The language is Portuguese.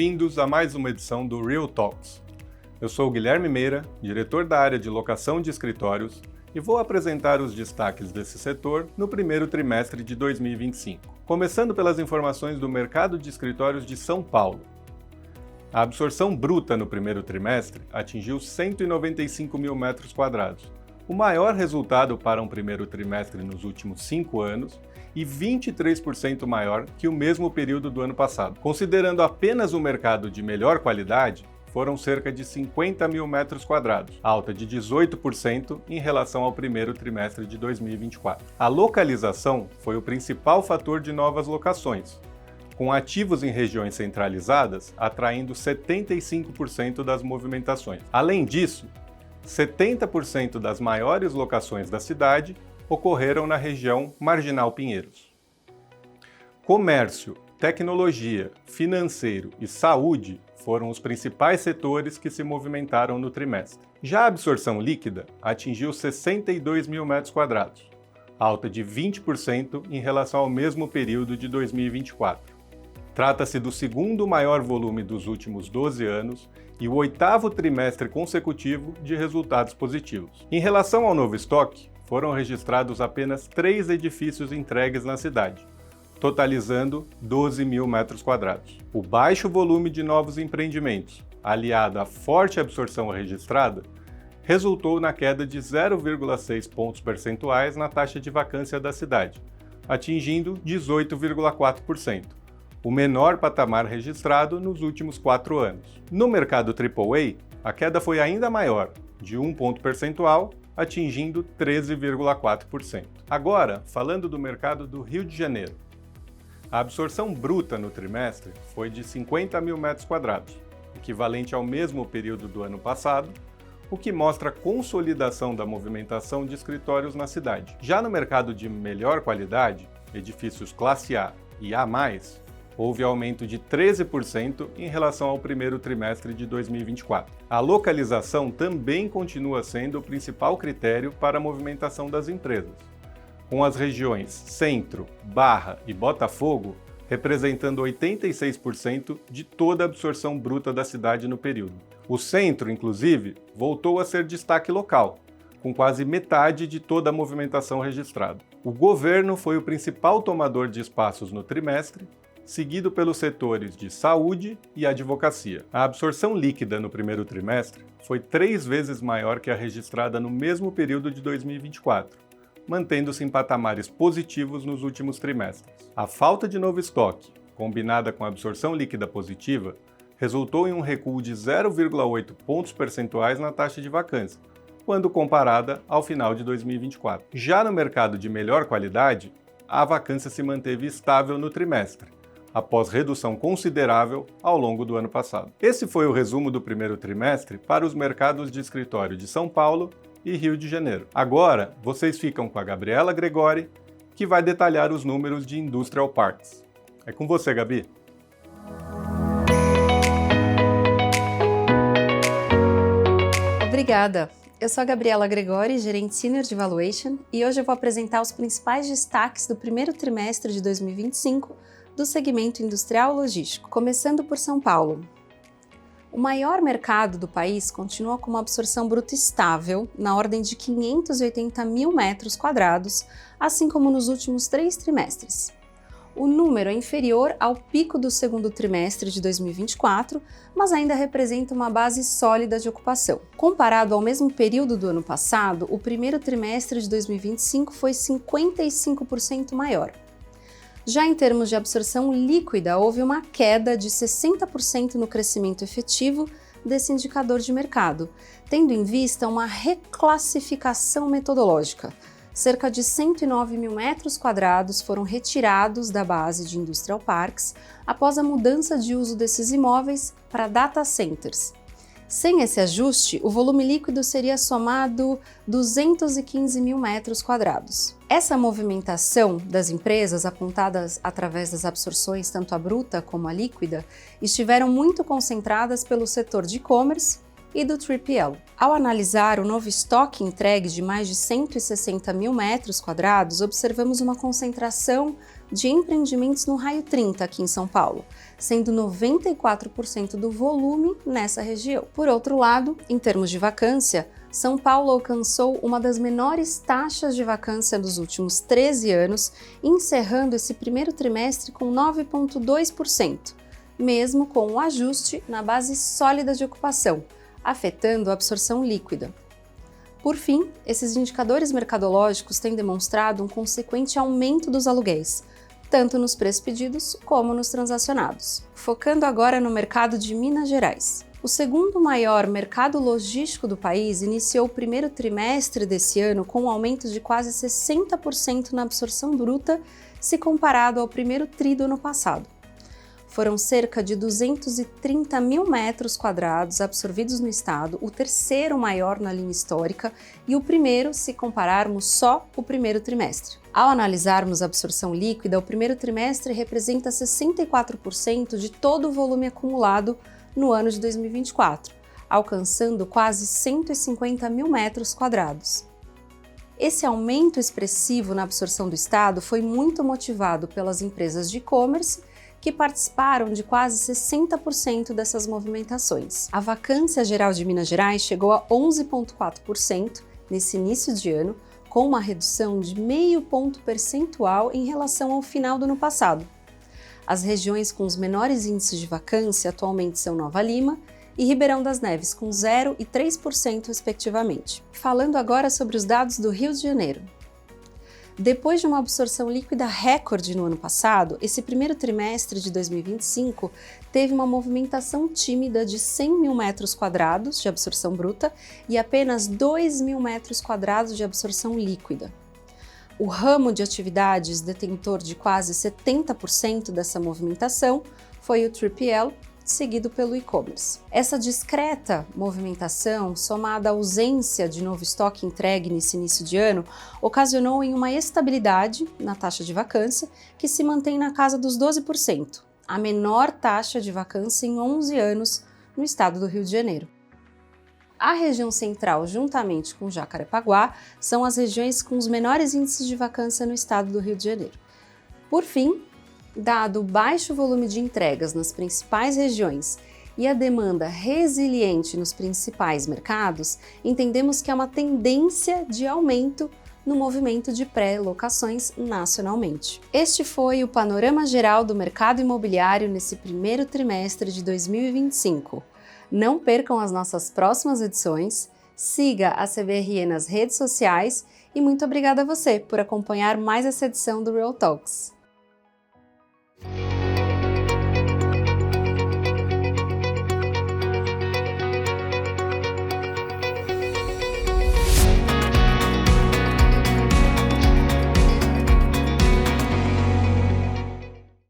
Bem-vindos a mais uma edição do Real Talks. Eu sou o Guilherme Meira, diretor da área de locação de escritórios, e vou apresentar os destaques desse setor no primeiro trimestre de 2025. Começando pelas informações do mercado de escritórios de São Paulo. A absorção bruta no primeiro trimestre atingiu 195 mil metros quadrados, o maior resultado para um primeiro trimestre nos últimos 5 anos e 23% maior que o mesmo período do ano passado. Considerando apenas o mercado de melhor qualidade, foram cerca de 50 mil metros quadrados, alta de 18% em relação ao primeiro trimestre de 2024. A localização foi o principal fator de novas locações, com ativos em regiões centralizadas atraindo 75% das movimentações. Além disso, 70% das maiores locações da cidade ocorreram na região Marginal Pinheiros. Comércio, tecnologia, financeiro e saúde foram os principais setores que se movimentaram no trimestre. Já a absorção líquida atingiu 62 mil metros quadrados, alta de 20% em relação ao mesmo período de 2024. Trata-se do segundo maior volume dos últimos 12 anos e o 8º trimestre consecutivo de resultados positivos. Em relação ao novo estoque, foram registrados apenas 3 edifícios entregues na cidade, totalizando 12 mil metros quadrados. O baixo volume de novos empreendimentos, aliado à forte absorção registrada, resultou na queda de 0,6 pontos percentuais na taxa de vacância da cidade, atingindo 18,4%, o menor patamar registrado nos últimos 4 anos. No mercado AAA, a queda foi ainda maior, de 1 ponto percentual, atingindo 13,4%. Agora, falando do mercado do Rio de Janeiro. A absorção bruta no trimestre foi de 50 mil metros quadrados, equivalente ao mesmo período do ano passado, o que mostra a consolidação da movimentação de escritórios na cidade. Já no mercado de melhor qualidade, edifícios classe A e A+, houve aumento de 13% em relação ao primeiro trimestre de 2024. A localização também continua sendo o principal critério para a movimentação das empresas, com as regiões Centro, Barra e Botafogo representando 86% de toda a absorção bruta da cidade no período. O Centro, inclusive, voltou a ser destaque local, com quase metade de toda a movimentação registrada. O governo foi o principal tomador de espaços no trimestre, seguido pelos setores de saúde e advocacia. A absorção líquida no primeiro trimestre foi 3 vezes maior que a registrada no mesmo período de 2024, mantendo-se em patamares positivos nos últimos trimestres. A falta de novo estoque, combinada com a absorção líquida positiva, resultou em um recuo de 0,8 pontos percentuais na taxa de vacância, quando comparada ao final de 2024. Já no mercado de melhor qualidade, a vacância se manteve estável no trimestre, após redução considerável ao longo do ano passado. Esse foi o resumo do primeiro trimestre para os mercados de escritório de São Paulo e Rio de Janeiro. Agora, vocês ficam com a Gabriela Gregori, que vai detalhar os números de Industrial Parks. É com você, Gabi. Obrigada. Eu sou a Gabriela Gregori, gerente senior de Valuation, e hoje eu vou apresentar os principais destaques do primeiro trimestre de 2025 do segmento industrial logístico, começando por São Paulo. O maior mercado do país continua com uma absorção bruta estável, na ordem de 580 mil metros quadrados, assim como nos últimos 3 trimestres. O número é inferior ao pico do segundo trimestre de 2024, mas ainda representa uma base sólida de ocupação. Comparado ao mesmo período do ano passado, o primeiro trimestre de 2025 foi 55% maior. Já em termos de absorção líquida, houve uma queda de 60% no crescimento efetivo desse indicador de mercado, tendo em vista uma reclassificação metodológica. Cerca de 109 mil metros quadrados foram retirados da base de Industrial Parks após a mudança de uso desses imóveis para data centers. Sem esse ajuste, o volume líquido seria somado 215 mil metros quadrados. Essa movimentação das empresas, apontadas através das absorções tanto a bruta como a líquida, estiveram muito concentradas pelo setor de e-commerce e do 3PL. Ao analisar o novo estoque entregue de mais de 160 mil metros quadrados, observamos uma concentração de empreendimentos no Raio 30 aqui em São Paulo, sendo 94% do volume nessa região. Por outro lado, em termos de vacância, São Paulo alcançou uma das menores taxas de vacância dos últimos 13 anos, encerrando esse primeiro trimestre com 9,2%, mesmo com um ajuste na base sólida de ocupação, afetando a absorção líquida. Por fim, esses indicadores mercadológicos têm demonstrado um consequente aumento dos aluguéis, tanto nos preços pedidos como nos transacionados. Focando agora no mercado de Minas Gerais. O segundo maior mercado logístico do país iniciou o primeiro trimestre desse ano com um aumento de quase 60% na absorção bruta se comparado ao primeiro tri do ano passado. Foram cerca de 230 mil metros quadrados absorvidos no estado, o terceiro maior na linha histórica e o primeiro se compararmos só o primeiro trimestre. Ao analisarmos a absorção líquida, o primeiro trimestre representa 64% de todo o volume acumulado no ano de 2024, alcançando quase 150 mil metros quadrados. Esse aumento expressivo na absorção do estado foi muito motivado pelas empresas de e-commerce, que participaram de quase 60% dessas movimentações. A vacância geral de Minas Gerais chegou a 11,4% nesse início de ano, com uma redução de meio ponto percentual em relação ao final do ano passado. As regiões com os menores índices de vacância atualmente são Nova Lima e Ribeirão das Neves, com 0% e 3% respectivamente. Falando agora sobre os dados do Rio de Janeiro. Depois de uma absorção líquida recorde no ano passado, esse primeiro trimestre de 2025 teve uma movimentação tímida de 100 mil metros quadrados de absorção bruta e apenas 2 mil metros quadrados de absorção líquida. O ramo de atividades detentor de quase 70% dessa movimentação foi o 3PL, seguido pelo e-commerce. Essa discreta movimentação, somada à ausência de novo estoque entregue nesse início de ano, ocasionou em uma estabilidade na taxa de vacância, que se mantém na casa dos 12%, a menor taxa de vacância em 11 anos no estado do Rio de Janeiro. A região central, juntamente com Jacarepaguá, são as regiões com os menores índices de vacância no estado do Rio de Janeiro. Por fim, dado o baixo volume de entregas nas principais regiões e a demanda resiliente nos principais mercados, entendemos que há uma tendência de aumento no movimento de pré-locações nacionalmente. Este foi o panorama geral do mercado imobiliário nesse primeiro trimestre de 2025. Não percam as nossas próximas edições, siga a CBRE nas redes sociais e muito obrigada a você por acompanhar mais essa edição do Real Talks.